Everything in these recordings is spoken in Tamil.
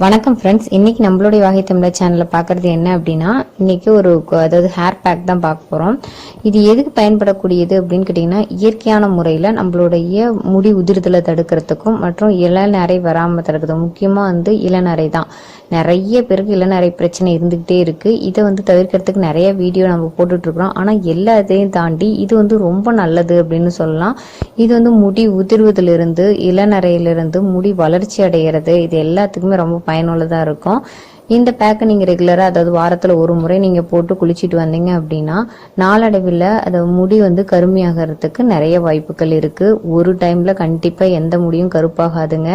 வணக்கம் ஃப்ரெண்ட்ஸ், இன்னைக்கு நம்மளுடைய வாகை தமிழர் சேனலில் பார்க்குறது என்ன அப்படின்னா, இன்னைக்கு அதாவது ஹேர் பேக் தான் பார்க்க போகிறோம். இது எதுக்கு பயன்படக்கூடியது அப்படின்னு கேட்டிங்கன்னா, இயற்கையான முறையில் நம்மளுடைய முடி உதிர்தலை தடுக்கிறதுக்கும் மற்றும் இளநரை வராமல் தடுக்கிறதுக்கும் முக்கியமாக இளநரை தான். நிறைய பேருக்கு இளநரை பிரச்சனை இருந்துக்கிட்டே இருக்குது. இதை தவிர்க்கிறதுக்கு நிறைய வீடியோ நம்ம போட்டுட்ருக்குறோம். ஆனால் எல்லாத்தையும் தாண்டி இது ரொம்ப நல்லது அப்படின்னு சொல்லலாம். இது முடி உதிர்வதிலிருந்து இளநரையிலிருந்து முடி வளர்ச்சி அடைகிறது, இது எல்லாத்துக்குமே ரொம்ப பயனுள்ளதாக இருக்கும். இந்த பேக்கை நீங்கள் ரெகுலராக, அதாவது வாரத்தில் ஒரு முறை நீங்கள் போட்டு குளிச்சுட்டு வந்தீங்க அப்படின்னா நாளடைவில் அது முடி கருமையாகிறதுக்கு நிறைய வாய்ப்புகள் இருக்குது. ஒரு டைமில் கண்டிப்பாக எந்த முடியும் கருப்பாகாதுங்க.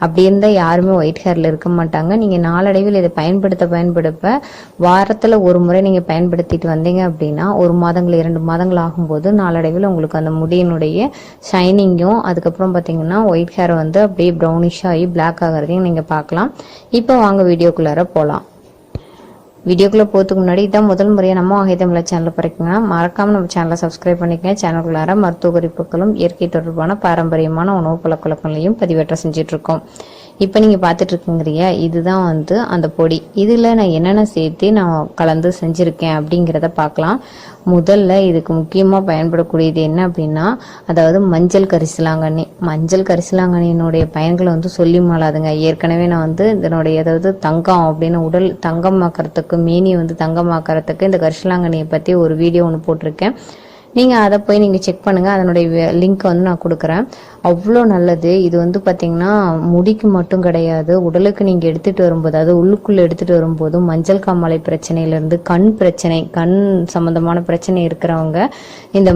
அப்படி இருந்தால் யாருமே ஒயிட் ஹேரில் இருக்க மாட்டாங்க. நீங்கள் நாளடைவில் இதை பயன்படுத்த வாரத்தில் ஒரு முறை நீங்கள் பயன்படுத்திட்டு வந்தீங்க அப்படின்னா 1 மாதங்கள் 2 மாதங்கள் ஆகும்போது நாளடைவில் உங்களுக்கு அந்த முடியினுடைய ஷைனிங்கும், அதுக்கப்புறம் பார்த்தீங்கன்னா ஒயிட் ஹேர் அப்படியே ப்ரௌனிஷ் ஆகி பிளாக் ஆகிறதையும் நீங்கள் பார்க்கலாம். இப்போ வாங்க வீடியோக்குள்ளார போகலாம். வீடியோக்குள்ளே போகிறதுக்கு முன்னாடி இதான் முதல் முறையாக நம்ம வாகை தமிழர் சேனலில் பிறக்குங்க. மறக்காமல் நம்ம சேனலை சப்ஸ்கிரைப் பண்ணிக்கங்க. சேனலுக்குள்ளார மருத்துவ குறிப்புகளும் இயற்கை தொடர்பான பாரம்பரியமான உணவு பழக்கங்களையும் பதிவேற்ற செஞ்சிட்ருக்கோம். இப்போ நீங்கள் பார்த்துட்டு இருக்குங்கிறியா, இதுதான் அந்த பொடி. இதில் நான் என்னென்ன சேர்த்து நான் கலந்து செஞ்சுருக்கேன் அப்படிங்கிறத பார்க்கலாம். முதல்ல இதுக்கு முக்கியமாக பயன்படக்கூடியது என்ன அப்படின்னா, அதாவது மஞ்சள் கரிசலாங்கண்ணி. மஞ்சள் கரிசலாங்கண்ணியினுடைய பயன்களை சொல்லி மாளாதுங்க. ஏற்கனவே நான் இதனுடைய அதாவது தங்கம் அப்படின்னு உடல் தங்கமாக்கிறதுக்கு, மேனி தங்கமாக்கிறதுக்கு இந்த கரிசலாங்கண்ணியை பற்றி ஒரு வீடியோ ஒன்று போட்டிருக்கேன். நீங்கள் அதை போய் நீங்கள் செக் பண்ணுங்கள். அதனுடைய லிங்க்கை நான் கொடுக்குறேன். அவ்வளோ நல்லது. இது பார்த்திங்கன்னா முடிக்கு மட்டும் கிடையாது, உடலுக்கு நீங்கள் எடுத்துகிட்டு வரும்போது, அதாவது உள்ளுக்குள்ளே எடுத்துகிட்டு வரும்போது மஞ்சள் காமாலை பிரச்சனையிலேருந்து கண் பிரச்சனை, கண் சம்மந்தமான பிரச்சனை இருக்கிறவங்க இந்த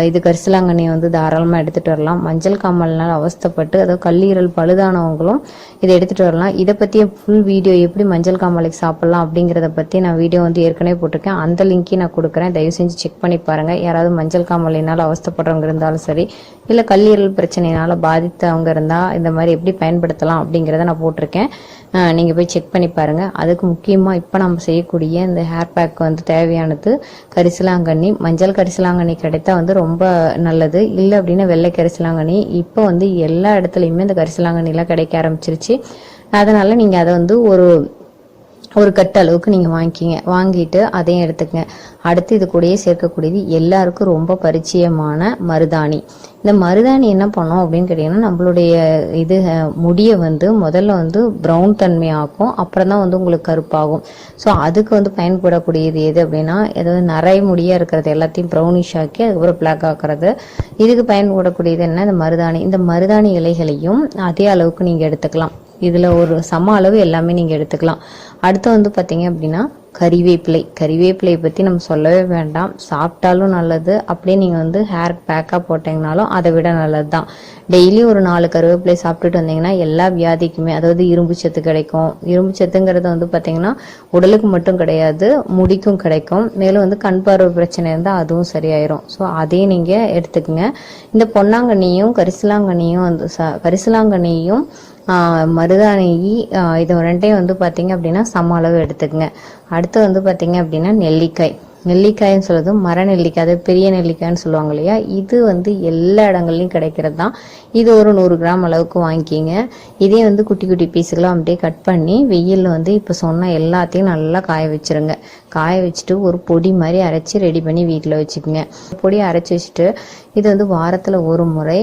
இது கரிசலாங்கண்ணியை தாராளமாக எடுத்துகிட்டு வரலாம். மஞ்சள் காமாலினால் அவஸ்தைப்பட்டு, அதாவது கல்லீரல் பழுதானவங்களும் இதை எடுத்துகிட்டு வரலாம். இதை பற்றிய ஃபுல் வீடியோ எப்படி மஞ்சள் காமாலைக்கு சாப்பிட்லாம் அப்படிங்கிறத பற்றி நான் வீடியோ ஏற்கனவே போட்டிருக்கேன். அந்த லிங்க்கையும் நான் கொடுக்குறேன். தயவு செஞ்சு செக் பண்ணி பாருங்கள். யாராவது மஞ்சள் காமாலையினால் அவஸ்தைப்படுறவங்க இருந்தாலும் சரி, இல்லை கல்லீரல் பிரச்சனையினால பாதித்தவங்க இருந்தால் இந்த மாதிரி எப்படி பயன்படுத்தலாம் அப்படிங்கிறத நான் போட்டிருக்கேன். நீங்கள் போய் செக் பண்ணி பாருங்கள். அதுக்கு முக்கியமாக இப்போ நம்ம செய்யக்கூடிய இந்த ஹேர் பேக் தேவையானது கரிசலாங்கண்ணி. மஞ்சள் கரிசலாங்கண்ணி கிடைத்தா ரொம்ப நல்லது. இல்லை அப்படின்னா வெள்ளை கரிசலாங்கண்ணி. இப்போ எல்லா இடத்துலையுமே இந்த கரிசலாங்கண்ணிலாம் கிடைக்க ஆரம்பிச்சிருச்சு. அதனால் நீங்கள் அதை ஒரு கட்டு அளவுக்கு நீங்கள் வாங்கிட்டு அதையும் எடுத்துக்கங்க. அடுத்து இது கூடயே சேர்க்கக்கூடியது எல்லாருக்கும் ரொம்ப பரிச்சயமான மருதாணி. இந்த மருதாணி என்ன பண்ணோம் அப்படின்னு கேட்டிங்கன்னா, நம்மளுடைய இது முடியை முதல்ல ப்ரௌன் தன்மையாகும், அப்புறம் தான் உங்களுக்கு கருப்பாகும். ஸோ அதுக்கு பயன்படக்கூடியது எது அப்படின்னா, ஏதாவது நிறைய முடியாக இருக்கிறது எல்லாத்தையும் ப்ரௌனிஷ் ஆக்கி அதுக்கப்புறம் பிளாக் ஆக்குறது. இதுக்கு பயன்படக்கூடியது என்ன, இந்த மருதாணி. இந்த மருதாணி இலைகளையும் அதே அளவுக்கு நீங்கள் எடுத்துக்கலாம். இதில் ஒரு சம அளவு எல்லாமே நீங்கள் எடுத்துக்கலாம். அடுத்து பார்த்தீங்க அப்படின்னா கறிவேப்பிலை பற்றி நம்ம சொல்லவே வேண்டாம். சாப்பிட்டாலும் நல்லது, அப்படியே நீங்கள் ஹேர் பேக்காக போட்டிங்கனாலும் அதை விட நல்லது தான். டெய்லி ஒரு 4 கருவேப்பிலை சாப்பிட்டுட்டு வந்தீங்கன்னா எல்லா வியாதிக்குமே, அதாவது இரும்பு சத்து கிடைக்கும். இரும்பு சத்துங்கிறது பார்த்தீங்கன்னா உடலுக்கு மட்டும் கிடையாது, முடிக்கும் கிடைக்கும். மேலும் கண் பார்வை பிரச்சனை இருந்தால் அதுவும் சரியாயிரும். ஸோ அதையும் நீங்கள் எடுத்துக்கோங்க. இந்த பொன்னாங்கண்ணியும் கரிசலாங்கண்ணியும் மருதாணி, இது ரெண்டையும் பார்த்தீங்க அப்படின்னா சம அளவு எடுத்துக்கங்க. அடுத்து பார்த்தீங்க அப்படின்னா நெல்லிக்காய்ன்னு சொல்லுறது மர நெல்லிக்காய், அது பெரிய நெல்லிக்காய்ன்னு சொல்லுவாங்க இல்லையா. இது எல்லா இடங்கள்லையும் கிடைக்கிறது தான். இது ஒரு 100 கிராம் அளவுக்கு வாங்கிக்கிங்க. இதே குட்டி குட்டி பீஸுகளாக அப்படியே கட் பண்ணி வெயிலில் இப்போ சொன்ன எல்லாத்தையும் நல்லா காய வச்சுருங்க. காய வச்சுட்டு ஒரு பொடி மாதிரி அரைச்சி ரெடி பண்ணி வீட்டில் வச்சுக்கோங்க. பொடியை அரைச்சி வச்சுட்டு இது வாரத்தில் ஒரு முறை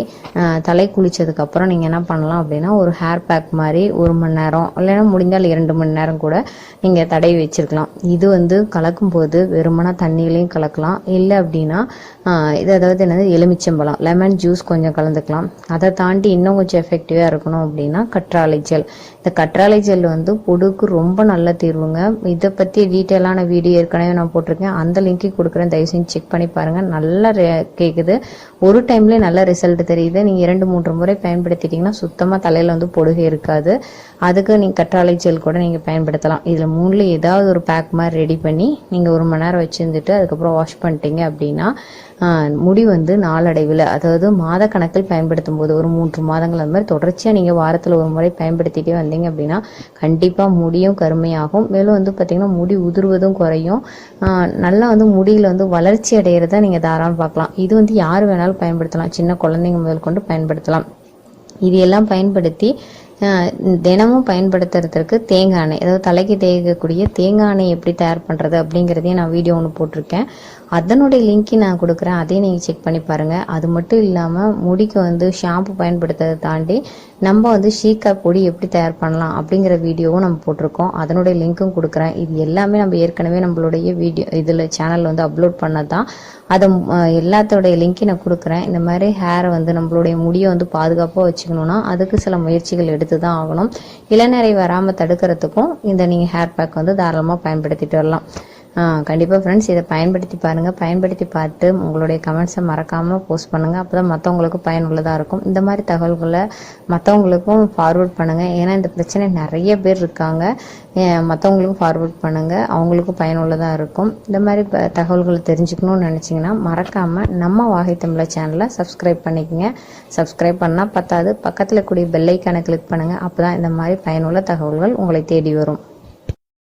தலை குளித்ததுக்கப்புறம் நீங்கள் என்ன பண்ணலாம் அப்படின்னா, ஒரு ஹேர் பேக் மாதிரி 1 மணி நேரம் இல்லைன்னா முடிந்தால் 2 மணி நேரம் கூட நீங்கள் தடவி வச்சுருக்கலாம். இது கலக்கும் போது வெறுமனா தண்ணியிலையும் கலக்கலாம். இல்லை அப்படின்னா இது அதாவது என்னது, எலுமிச்சம்பழம், லெமன் ஜூஸ் கொஞ்சம் கலந்துக்கலாம். அதை தாண்டி இன்னும் கொஞ்சம் எஃபெக்டிவாக இருக்கணும் அப்படின்னா கற்றாழை ஜெல். இந்த கற்றாழை ஜெல் பொடுக்கு ரொம்ப நல்ல தீர்வுங்க. இதை பற்றி டீட்டெயிலான வீடியோ ஏற்கனவே நான் போட்டிருக்கேன். அந்த லிங்க்கு கொடுக்குறேன். தயவு செஞ்சு செக் பண்ணி பாருங்கள். நல்லா கேட்குது. ஒரு டைம்லேயே நல்ல ரிசல்ட் தெரியுது. நீங்கள் 2-3 முறை பயன்படுத்திட்டிங்கன்னா சுத்தமாக தலையில் பொடுகை இருக்காது. அதுக்கு நீங்கள் கற்றாழை ஜெல் கூட நீங்கள் பயன்படுத்தலாம். இதில் 3ல் ஏதாவது ஒரு பேக் மாதிரி ரெடி பண்ணி நீங்கள் 1 மணி நேரம் வச்சுருந்துட்டு அதுக்கப்புறம் வாஷ் பண்ணிட்டீங்க அப்படின்னா முடி நாளடைவில், அதாவது மாத கணக்கில் பயன்படுத்தும் போது ஒரு 3 மாதங்கள் அந்த மாதிரி தொடர்ச்சியாக நீங்கள் வாரத்தில் ஒரு முறை பயன்படுத்திட்டே வந்தீங்க அப்படின்னா கண்டிப்பாக முடியும் கருமையாகும். மேலும் பார்த்திங்கன்னா முடி உதிர்வதும் குறையும். நல்லா முடியில் வளர்ச்சி அடைகிறத நீங்கள் தாராளமாக பார்க்கலாம். இது யார் வேணாலும் பயன்படுத்தலாம். சின்ன குழந்தைங்க முதல் கொண்டு பயன்படுத்தலாம். இது எல்லாம் பயன்படுத்தி தினமும் பயன்படுத்துறதுக்கு தேங்காய் எண்ணெய், அதாவது தலைக்கு தேய்க்கக்கூடிய தேங்காய் எண்ணெய் எப்படி தயார் பண்ணுறது அப்படிங்கிறதையும் நான் வீடியோ ஒன்று போட்டிருக்கேன். அதனுடைய லிங்க்கை நான் கொடுக்குறேன், அதையும் நீங்கள் செக் பண்ணி பாருங்கள். அது மட்டும் இல்லாமல் முடிக்கு ஷாம்பு பயன்படுத்துறதை தாண்டி நம்ம ஷீக்காய் பொடி எப்படி தயார் பண்ணலாம் அப்படிங்கிற வீடியோவும் நம்ம போட்டிருக்கோம். அதனுடைய லிங்க்கும் கொடுக்குறேன். இது எல்லாமே நம்ம ஏற்கனவே நம்மளுடைய வீடியோ இதில் சேனலில் அப்லோட் பண்ணது தான். அதை எல்லாத்தோடைய லிங்க்கையும் நான் கொடுக்குறேன். இந்த மாதிரி ஹேரை நம்மளுடைய முடியை பாதுகாப்பாக வச்சுக்கணுன்னா அதுக்கு சில முயற்சிகள் எடுத்து தான் ஆகணும். இளநரை வராமல் தடுக்கிறதுக்கும் இந்த நீங்கள் ஹேர் பேக் தாராளமாக பயன்படுத்திட்டு வரலாம். கண்டிப்பாக ஃப்ரெண்ட்ஸ் இதை பயன்படுத்தி பாருங்கள். பயன்படுத்தி பார்த்து உங்களுடைய கமெண்ட்ஸை மறக்காமல் போஸ்ட் பண்ணுங்கள். அப்போ தான் மற்றவங்களுக்கும் பயனுள்ளதாக இருக்கும். இந்த மாதிரி தகவல்களை மற்றவங்களுக்கும் ஃபார்வர்ட் பண்ணுங்கள். ஏன்னா இந்த பிரச்சனை நிறைய பேர் இருக்காங்க. மற்றவங்களுக்கும் ஃபார்வர்ட் பண்ணுங்கள், அவங்களுக்கும் பயனுள்ளதாக இருக்கும். இந்த மாதிரி தகவல்களை தெரிஞ்சுக்கணும்னு நினச்சிங்கன்னா மறக்காமல் நம்ம வாகை தமிழர் சேனலை சப்ஸ்கிரைப் பண்ணிக்கோங்க. சப்ஸ்கிரைப் பண்ணால் பத்தாது, பக்கத்தில் கூடிய பெல் ஐக்கானை கிளிக் பண்ணுங்கள். அப்போ தான் இந்த மாதிரி பயனுள்ள தகவல்கள் உங்களை தேடி வரும்.